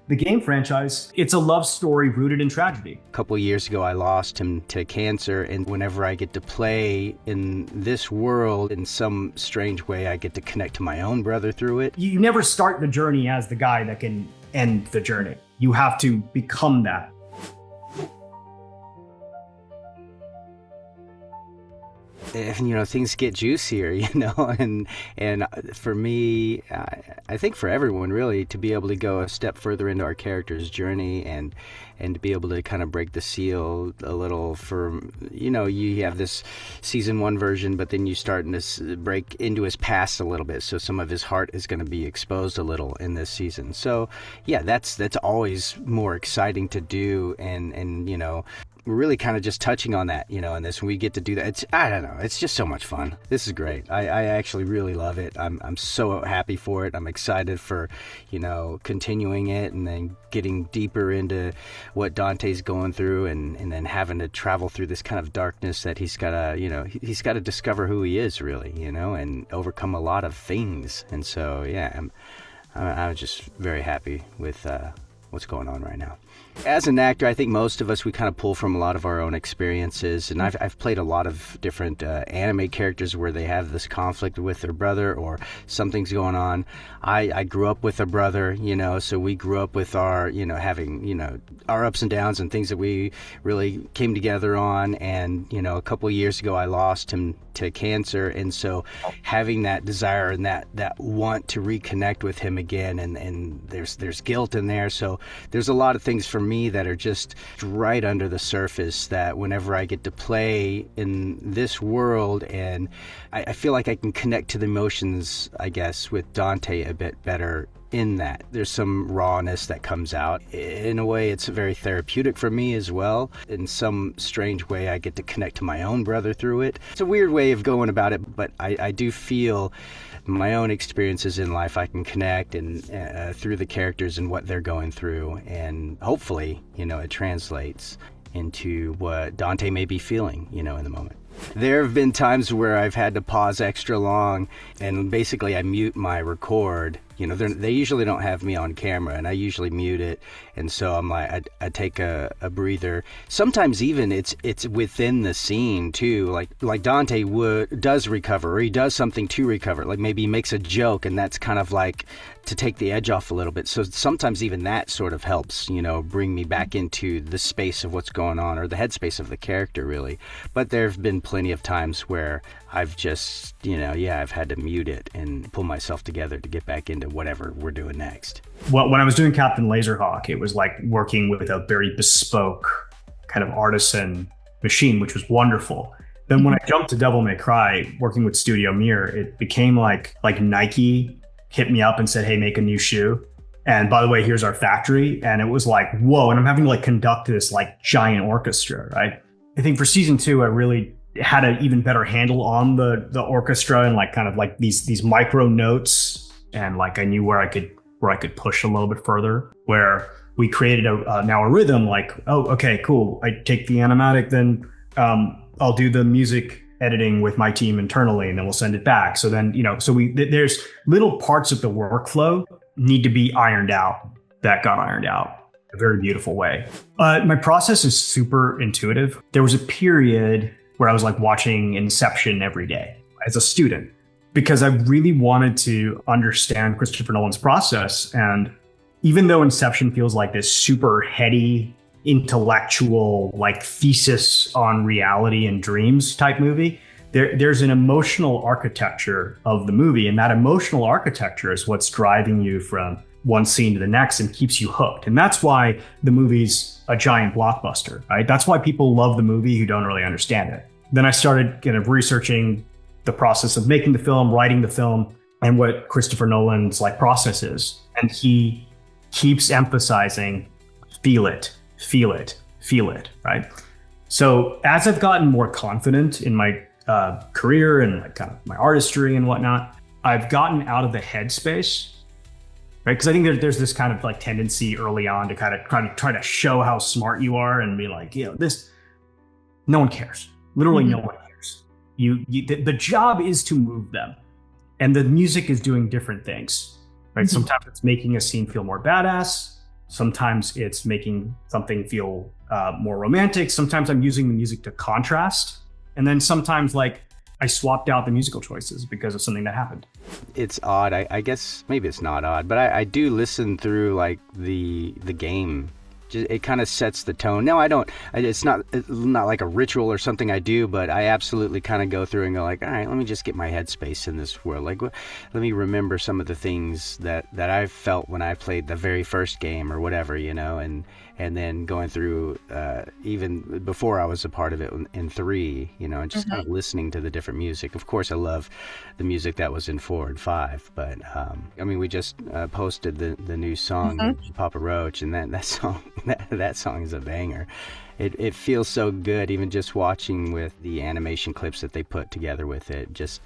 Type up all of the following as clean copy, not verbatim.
The game franchise, it's a love story rooted in tragedy. A couple of years ago, I lost him to cancer, and whenever I get to play in this world, in some strange way, I get to connect to my own brother through it. You never start the journey as the guy that can end the journey. You have to become that. And things get juicier, and for me, I think for everyone really, to be able to go a step further into our character's journey and to be able to kind of break the seal a little. For you have this season 1 version, but then you start to break into his past a little bit, so some of his heart is going to be exposed a little in this season. So yeah, that's always more exciting to do, and we're really kind of just touching on that, in this. When we get to do that, I don't know, it's just so much fun. This is great. I actually really love it. I'm so happy for it. I'm excited for, continuing it, and then getting deeper into what Dante's going through, and then having to travel through this kind of darkness that he's got to, he's got to discover who he is really, and overcome a lot of things. And so, yeah, I'm just very happy with what's going on right now. As an actor, I think most of us, we kind of pull from a lot of our own experiences, and I've played a lot of different anime characters where they have this conflict with their brother or something's going on. I grew up with a brother, so we grew up with our, having, our ups and downs and things that we really came together on. And, a couple of years ago, I lost him to cancer, and so having that desire and that want to reconnect with him again, and there's guilt in there. So there's a lot of things for me that are just right under the surface, that whenever I get to play in this world, and I feel like I can connect to the emotions, I guess, with Dante a bit better. In that there's some rawness that comes out. In a way, it's very therapeutic for me as well. In some strange way, I get to connect to my own brother through it. It's a weird way of going about it, but I do feel my own experiences in life, I can connect and through the characters and what they're going through, and hopefully, it translates into what Dante may be feeling, in the moment. There have been times where I've had to pause extra long, and basically I mute my record. They usually don't have me on camera, and I usually mute it. And so I'm like, I take a breather. Sometimes even it's within the scene too. Like Dante does recover, or he does something to recover. Like maybe he makes a joke, and that's kind of like to take the edge off a little bit. So sometimes even that sort of helps, bring me back into the space of what's going on, or the headspace of the character, really. But there have been plenty of times where I've just, I've had to mute it and pull myself together to get back into whatever we're doing next. Well, when I was doing Captain Laserhawk, it was like working with a very bespoke kind of artisan machine, which was wonderful. Then when I jumped to Devil May Cry, working with Studio Mir, it became like Nike hit me up and said, hey, make a new shoe. And by the way, here's our factory. And it was like, whoa. And I'm having to conduct this giant orchestra, right? I think for season 2, I really had an even better handle on the orchestra, and these micro notes, and I knew where I could push a little bit further, where we created a rhythm, oh, okay, cool. I take the animatic, then I'll do the music editing with my team internally, and then we'll send it back. So then, there's little parts of the workflow need to be ironed out that got ironed out in a very beautiful way. My process is super intuitive. There was a period where I was watching Inception every day as a student, because I really wanted to understand Christopher Nolan's process. And even though Inception feels like this super heady, intellectual, thesis on reality and dreams type movie, there's an emotional architecture of the movie. And that emotional architecture is what's driving you from one scene to the next and keeps you hooked. And that's why the movie's a giant blockbuster, right? That's why people love the movie who don't really understand it. Then I started kind of researching the process of making the film, writing the film, and what Christopher Nolan's process is. And he keeps emphasizing, feel it, feel it, feel it, right? So as I've gotten more confident in my career and kind of my artistry and whatnot, I've gotten out of the headspace, right? Because I think there's this kind of tendency early on to kind of try to show how smart you are and be this, no one cares. Literally no one cares. The job is to move them, and the music is doing different things, right? Sometimes it's making a scene feel more badass. Sometimes it's making something feel more romantic. Sometimes I'm using the music to contrast. And then sometimes like I swapped out the musical choices because of something that happened. It's odd. I guess maybe it's not odd, but I do listen through like the game. It kind of sets the tone. No, I don't. It's not like a ritual or something I do, but I absolutely kind of go through and go like, all right, let me just get my headspace in this world. Like, let me remember some of the things that I felt when I played the very first game or whatever, and then going through even before I was a part of it in 3, and just kind of listening to the different music. Of course, I love the music that was in 4 and 5, but we just posted the new song, Papa Roach, and that song. That song is a banger. It feels so good, even just watching with the animation clips that they put together with it. Just,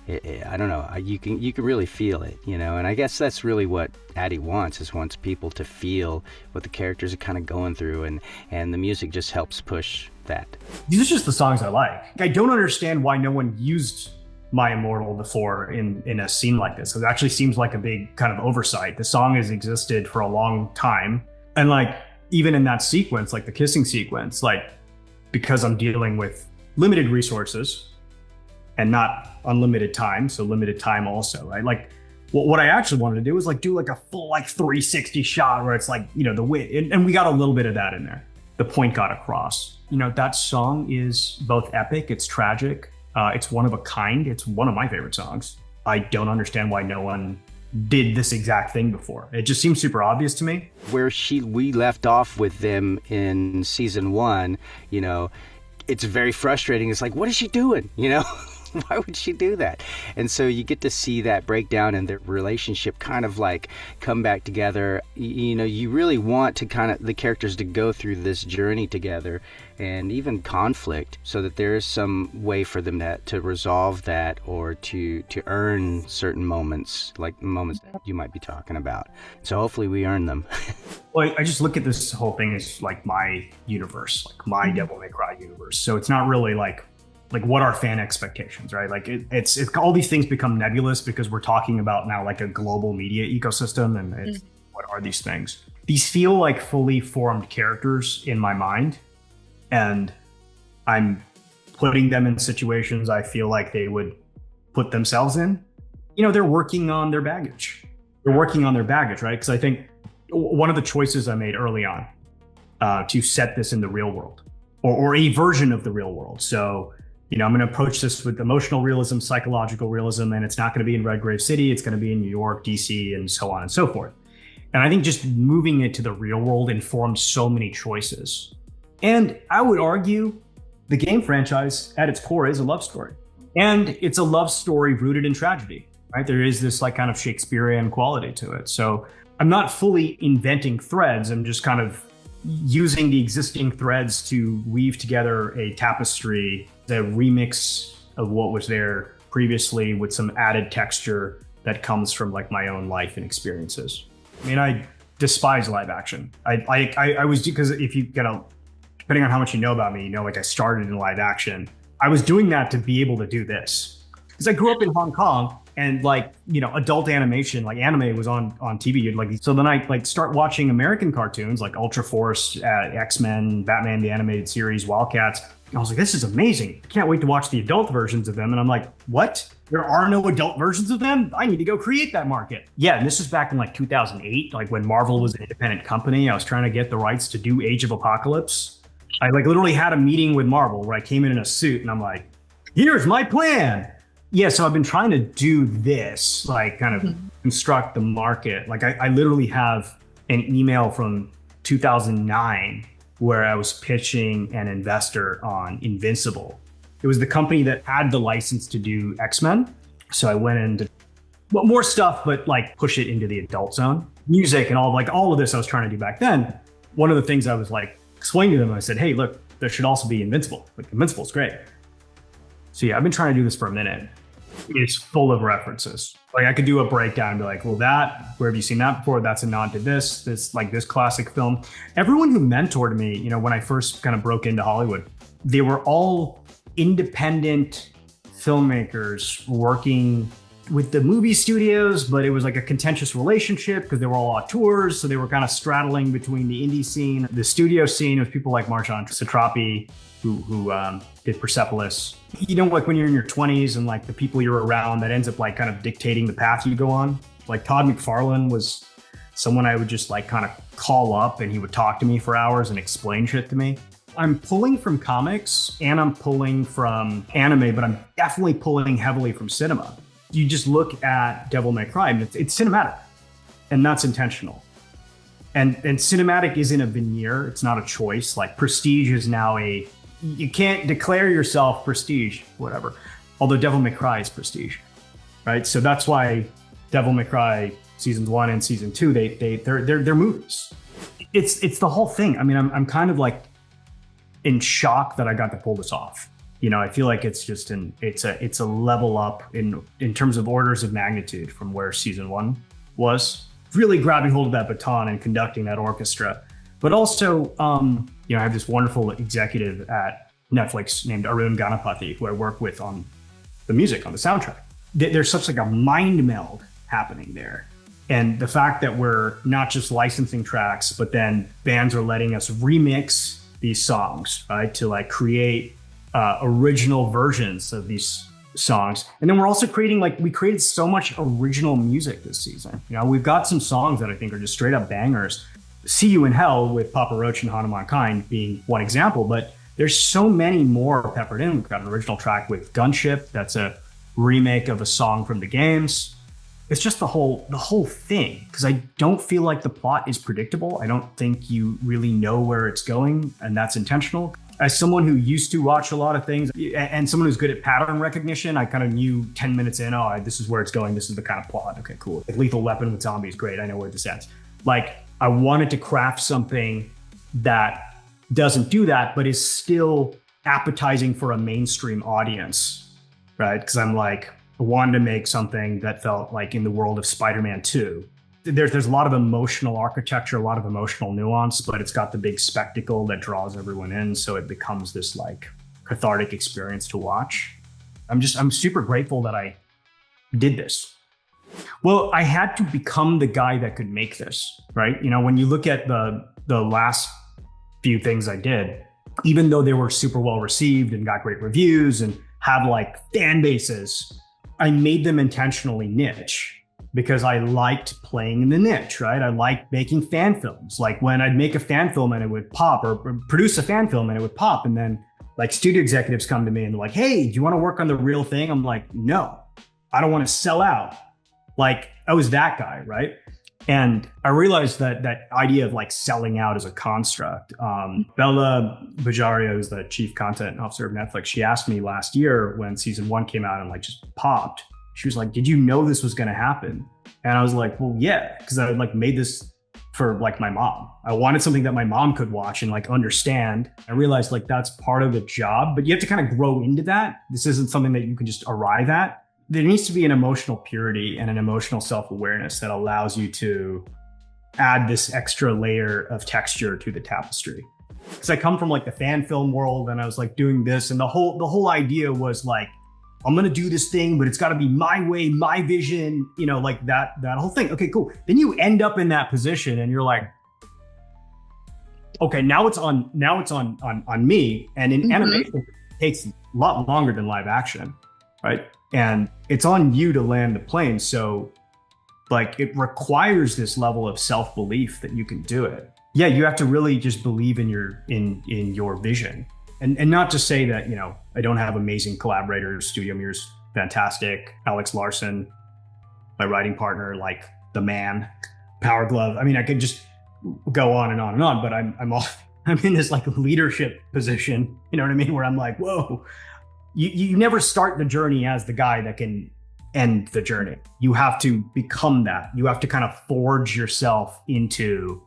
I don't know. You can really feel it, And I guess that's really what Adi wants people to feel what the characters are kind of going through, and the music just helps push that. These are just the songs I like. I don't understand why no one used My Immortal before in a scene like this. It actually seems like a big kind of oversight. The song has existed for a long time, and like, even in that sequence, like the kissing sequence, like, because I'm dealing with limited resources and not unlimited time, so limited time also, right? Like, what I actually wanted to do was like do like a full like 360 shot where it's like, the wind, and we got a little bit of that in there. The point got across. That song is both epic, it's tragic, it's one of a kind. It's one of my favorite songs. I don't understand why no one did this exact thing before. It just seems super obvious to me. Where we left off with them in season 1, it's very frustrating. It's like, what is she doing? Why would she do that? And so you get to see that breakdown and their relationship kind of like come back together. You really want to kind of the characters to go through this journey together and even conflict, so that there is some way for them to resolve that, or to earn certain moments, like the moments that you might be talking about. So hopefully we earn them. Well, I just look at this whole thing as like my universe, like my Devil May Cry universe. So it's not really like what are fan expectations, right? Like it's all these things become nebulous because we're talking about now like a global media ecosystem, and what are these things? These feel like fully formed characters in my mind, and I'm putting them in situations I feel like they would put themselves in. They're working on their baggage. Right? Because I think one of the choices I made early on to set this in the real world, or a version of the real world. So, I'm going to approach this with emotional realism, psychological realism, and it's not going to be in Redgrave City. It's going to be in New York, DC, and so on and so forth. And I think just moving it to the real world informed so many choices. And I would argue the game franchise at its core is a love story. And it's a love story rooted in tragedy, right? There is this like kind of Shakespearean quality to it. So I'm not fully inventing threads. I'm just kind of using the existing threads to weave together a tapestry, a remix of what was there previously with some added texture that comes from like my own life and experiences. I mean, I despise live action. I was, because if you depending on how much you know about me, like I started in live action. I was doing that to be able to do this because I grew up in Hong Kong, and like, adult animation, like anime was on TV. So then I like start watching American cartoons like Ultra Force, X-Men, Batman the Animated Series, Wildcats. And I was like, this is amazing. I can't wait to watch the adult versions of them. And I'm like, what? There are no adult versions of them? I need to go create that market. Yeah, and this was back in like 2008, like when Marvel was an independent company. I was trying to get the rights to do Age of Apocalypse. I like literally had a meeting with Marvel where I came in a suit and I'm like, here's my plan. Yeah, so I've been trying to do this, like kind of construct the market. Like I literally have an email from 2009 where I was pitching an investor on Invincible. It was the company that had the license to do X-Men. So I went into more stuff, but like push it into the adult zone. Music and all of this I was trying to do back then. One of the things I was like explaining to them, I said, hey, look, there should also be Invincible. Like Invincible's great. So yeah, I've been trying to do this for a minute. It's full of references. Like I could do a breakdown and be like, well, where have you seen that before? That's a nod to this classic film. Everyone who mentored me, when I first kind of broke into Hollywood, they were all independent filmmakers working with the movie studios, but it was like a contentious relationship because they were all on tours. So they were kind of straddling between the indie scene, the studio scene with people like Marjan Satrapi, who did Persepolis. You know, like when you're in your 20s and like the people you're around, that ends up like kind of dictating the path you go on. Like Todd McFarlane was someone I would just like kind of call up and he would talk to me for hours and explain shit to me. I'm pulling from comics and I'm pulling from anime, but I'm definitely pulling heavily from cinema. You just look at Devil May Cry, and it's cinematic, and that's intentional. And cinematic isn't a veneer; it's not a choice. Like Prestige is now you can't declare yourself Prestige, whatever. Although Devil May Cry is Prestige, right? So that's why Devil May Cry seasons 1 and season 2 they're movies. It's the whole thing. I mean, I'm kind of like in shock that I got to pull this off. You know, I feel like it's just it's a level up in terms of orders of magnitude from where season 1 was. Really grabbing hold of that baton and conducting that orchestra. But also, you know, I have this wonderful executive at Netflix named Arun Ganapathy, who I work with on the music, on the soundtrack. There's such like a mind meld happening there. And the fact that we're not just licensing tracks, but then bands are letting us remix these songs, right, to like create original versions of these songs. And then we're also we created so much original music this season. You know, we've got some songs that I think are just straight up bangers. See You in Hell with Papa Roach and Hanuman Kind being one example, but there's so many more peppered in. We've got an original track with Gunship. That's a remake of a song from the games. It's just the whole thing, because I don't feel like the plot is predictable. I don't think you really know where it's going, and that's intentional. As someone who used to watch a lot of things and someone who's good at pattern recognition, I kind of knew 10 minutes in, oh, this is where it's going. This is the kind of plot. Okay, cool. Like Lethal Weapon with zombies, great. I know where this ends. Like, I wanted to craft something that doesn't do that, but is still appetizing for a mainstream audience, right? Because I'm like, I wanted to make something that felt like in the world of Spider-Man 2. There's a lot of emotional architecture, a lot of emotional nuance, but it's got the big spectacle that draws everyone in. So it becomes this like cathartic experience to watch. I'm super grateful that I did this. Well, I had to become the guy that could make this, right? You know, when you look at the last few things I did, even though they were super well received and got great reviews and have like fan bases, I made them intentionally niche. Because I liked playing in the niche, right? I liked making fan films. Like when I'd make a fan film and it would pop, or produce a fan film and it would pop, and then like studio executives come to me and they're like, hey, do you want to work on the real thing? I'm like, no, I don't want to sell out. Like I was that guy, right? And I realized that idea of like selling out as a construct. Bella Bajaria, who's the chief content officer of Netflix, she asked me last year when season 1 came out and like just popped. She was like, did you know this was going to happen? And I was like, well, yeah, because I like made this for like my mom. I wanted something that my mom could watch and like understand. I realized like that's part of the job, but you have to kind of grow into that. This isn't something that you can just arrive at. There needs to be an emotional purity and an emotional self-awareness that allows you to add this extra layer of texture to the tapestry. Because I come from like the fan film world and I was like doing this, and the whole idea was like, I'm going to do this thing, but it's got to be my way, my vision, you know, like that whole thing. Okay, cool. Then you end up in that position and you're like, okay, now it's on me. And in animation, it takes a lot longer than live action, right? And it's on you to land the plane. So like it requires this level of self-belief that you can do it. Yeah, you have to really just believe in your vision. And not to say that, you know, I don't have amazing collaborators. Studio Mir's fantastic. Alex Larson, my writing partner, like the man, Power Glove. I mean, I could just go on and on and on, but I'm in this like leadership position, you know what I mean? Where I'm like, whoa, you never start the journey as the guy that can end the journey. You have to become that. You have to kind of forge yourself into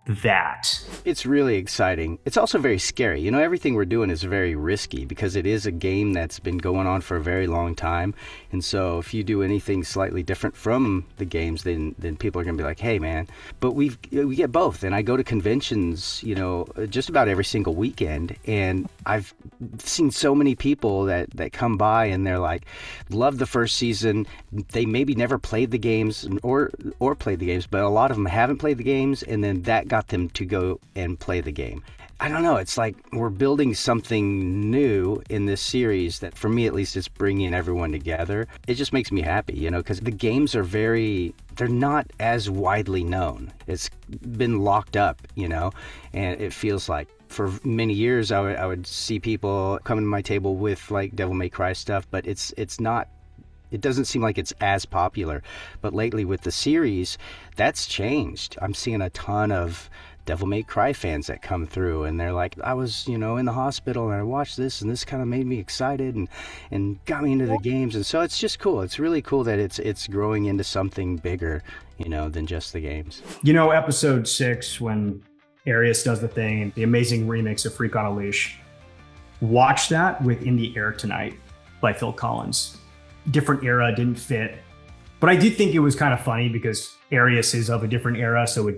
that. It's really exciting. It's also very scary. You know, everything we're doing is very risky because it is a game that's been going on for a very long time. And so if you do anything slightly different from the games, then people are going to be like, hey, man. But we get both. And I go to conventions, you know, just about every single weekend. And I've seen so many people that come by and they're like, love the first season. They maybe never played the games or played the games, but a lot of them haven't played the games. And then that got them to go and play the game. I don't know. It's like we're building something new in this series that, for me at least, is bringing everyone together. It just makes me happy, you know, because the games are they're not as widely known. It's been locked up, you know, and it feels like for many years I would see people coming to my table with like Devil May Cry stuff, but it's not. It doesn't seem like it's as popular. But lately with the series, that's changed. I'm seeing a ton of Devil May Cry fans that come through and they're like, I was, you know, in the hospital and I watched this and this kind of made me excited and got me into the games. And so it's just cool. It's really cool that it's growing into something bigger, you know, than just the games. You know, episode 6, when Arius does the thing, the amazing remix of Freak on a Leash, watch that with In the Air Tonight by Phil Collins. Different era, didn't fit. But I did think it was kind of funny because Arius is of a different era, so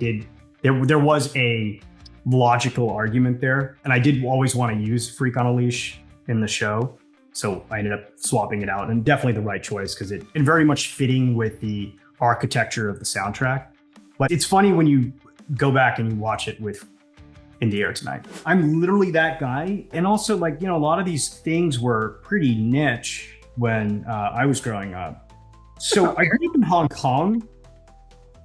there was a logical argument there. And I did always want to use Freak on a Leash in the show, so I ended up swapping it out, and definitely the right choice because it very much fitting with the architecture of the soundtrack. But it's funny when you go back and you watch it with In the Air Tonight. I'm literally that guy. And also, like, you know, a lot of these things were pretty niche when I was growing up. So I grew up in Hong Kong,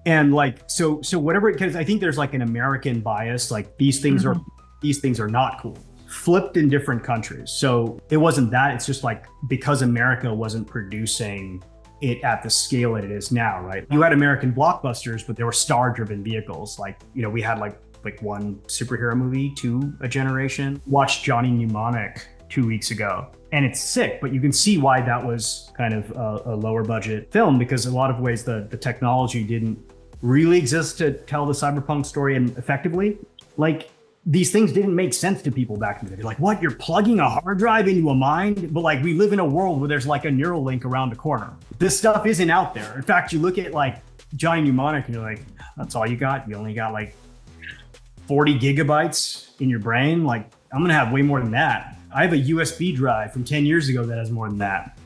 and like so whatever, because I think there's like an American bias, like these things are not cool, flipped in different countries. So it wasn't that, it's just like because America wasn't producing it at the scale it is now, right? You had American blockbusters, but they were star-driven vehicles. Like, you know, we had like one superhero movie to a generation. Watched Johnny Mnemonic 2 weeks ago. And it's sick, but you can see why that was kind of a lower budget film, because a lot of ways the technology didn't really exist to tell the cyberpunk story and effectively. Like, these things didn't make sense to people back in the day. They're like, what, you're plugging a hard drive into a mind? But like, we live in a world where there's like a neural link around the corner. This stuff isn't out there. In fact, you look at like Johnny Mnemonic and you're like, that's all you got? You only got like 40 gigabytes in your brain? Like, I'm gonna have way more than that. I have a USB drive from 10 years ago that has more than that.